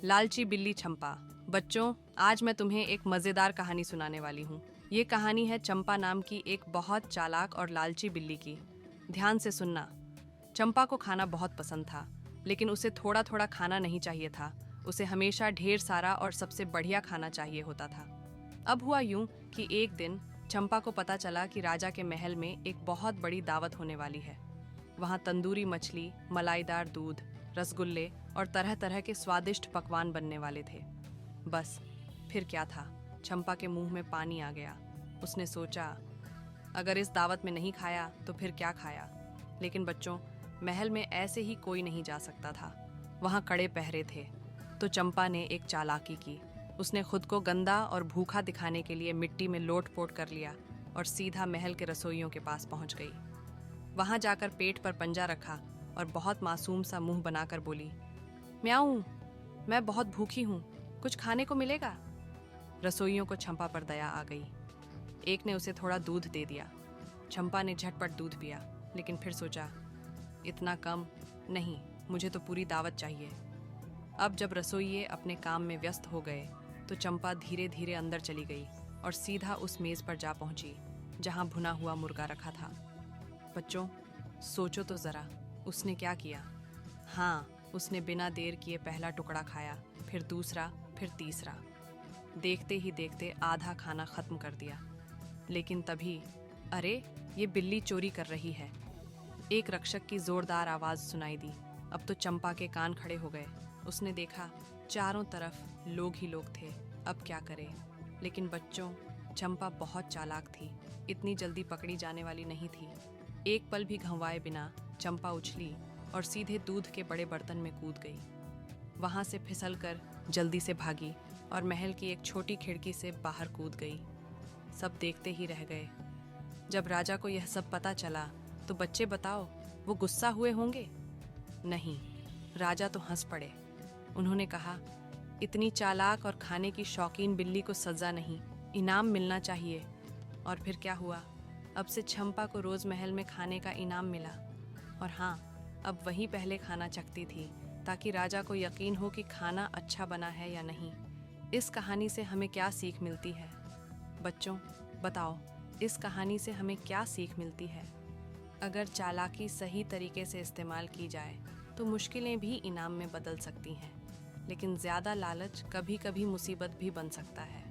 लालची बिल्ली चंपा। बच्चों, आज मैं तुम्हें एक मज़ेदार कहानी सुनाने वाली हूँ। ये कहानी है चंपा नाम की एक बहुत चालाक और लालची बिल्ली की। ध्यान से सुनना। चंपा को खाना बहुत पसंद था, लेकिन उसे थोड़ा थोड़ा खाना नहीं चाहिए था। उसे हमेशा ढेर सारा और सबसे बढ़िया खाना चाहिए होता था। अब हुआ यूं कि एक दिन चंपा को पता चला कि राजा के महल में एक बहुत बड़ी दावत होने वाली है। वहाँ तंदूरी मछली, मलाईदार दूध, रसगुल्ले और तरह तरह के स्वादिष्ट पकवान बनने वाले थे। बस फिर क्या था, चंपा के मुंह में पानी आ गया। उसने सोचा, अगर इस दावत में नहीं खाया तो फिर क्या खाया। लेकिन बच्चों, महल में ऐसे ही कोई नहीं जा सकता था। वहाँ कड़े पहरे थे। तो चंपा ने एक चालाकी की। उसने खुद को गंदा और भूखा दिखाने के लिए मिट्टी में लोट-पोट कर लिया और सीधा महल के रसोइयों के पास पहुंच गई। वहां जाकर पेट पर पंजा रखा और बहुत मासूम सा मुंह बनाकर बोली, म्याऊं, मैं बहुत भूखी हूँ, कुछ खाने को मिलेगा। रसोइयों को चंपा पर दया आ गई। एक ने उसे थोड़ा दूध दे दिया। चंपा ने झटपट दूध पिया, लेकिन फिर सोचा, इतना कम नहीं, मुझे तो पूरी दावत चाहिए। अब जब रसोइये अपने काम में व्यस्त हो गए तो चंपा धीरे धीरे अंदर चली गई और सीधा उस मेज पर जा पहुंची जहां भुना हुआ मुर्गा रखा था। बच्चों, सोचो तो जरा, उसने क्या किया। हाँ, उसने बिना देर किए पहला टुकड़ा खाया, फिर दूसरा, फिर तीसरा। देखते ही देखते आधा खाना खत्म कर दिया। लेकिन तभी, अरे, ये बिल्ली चोरी कर रही है। एक रक्षक की जोरदार आवाज सुनाई दी। अब तो चंपा के कान खड़े हो गए। उसने देखा, चारों तरफ लोग ही लोग थे। अब क्या करे। लेकिन बच्चों, चंपा बहुत चालाक थी, इतनी जल्दी पकड़ी जाने वाली नहीं थी। एक पल भी घंवाए बिना चंपा उछली और सीधे दूध के बड़े बर्तन में कूद गई। वहां से फिसलकर जल्दी से भागी और महल की एक छोटी खिड़की से बाहर कूद गई। सब देखते ही रह गए। जब राजा को यह सब पता चला तो बच्चे बताओ, वो गुस्सा हुए होंगे? नहीं, राजा तो हंस पड़े। उन्होंने कहा, इतनी चालाक और खाने की शौकीन बिल्ली को सजा नहीं, इनाम मिलना चाहिए। और फिर क्या हुआ? अब से चंपा को रोज महल में खाने का इनाम मिला। और हाँ, अब वही पहले खाना चखती थी, ताकि राजा को यकीन हो कि खाना अच्छा बना है या नहीं। इस कहानी से हमें क्या सीख मिलती है? बच्चों, बताओ, इस कहानी से हमें क्या सीख मिलती है? अगर चालाकी सही तरीके से इस्तेमाल की जाए तो मुश्किलें भी इनाम में बदल सकती हैं, लेकिन ज़्यादा लालच कभी कभी मुसीबत भी बन सकता है।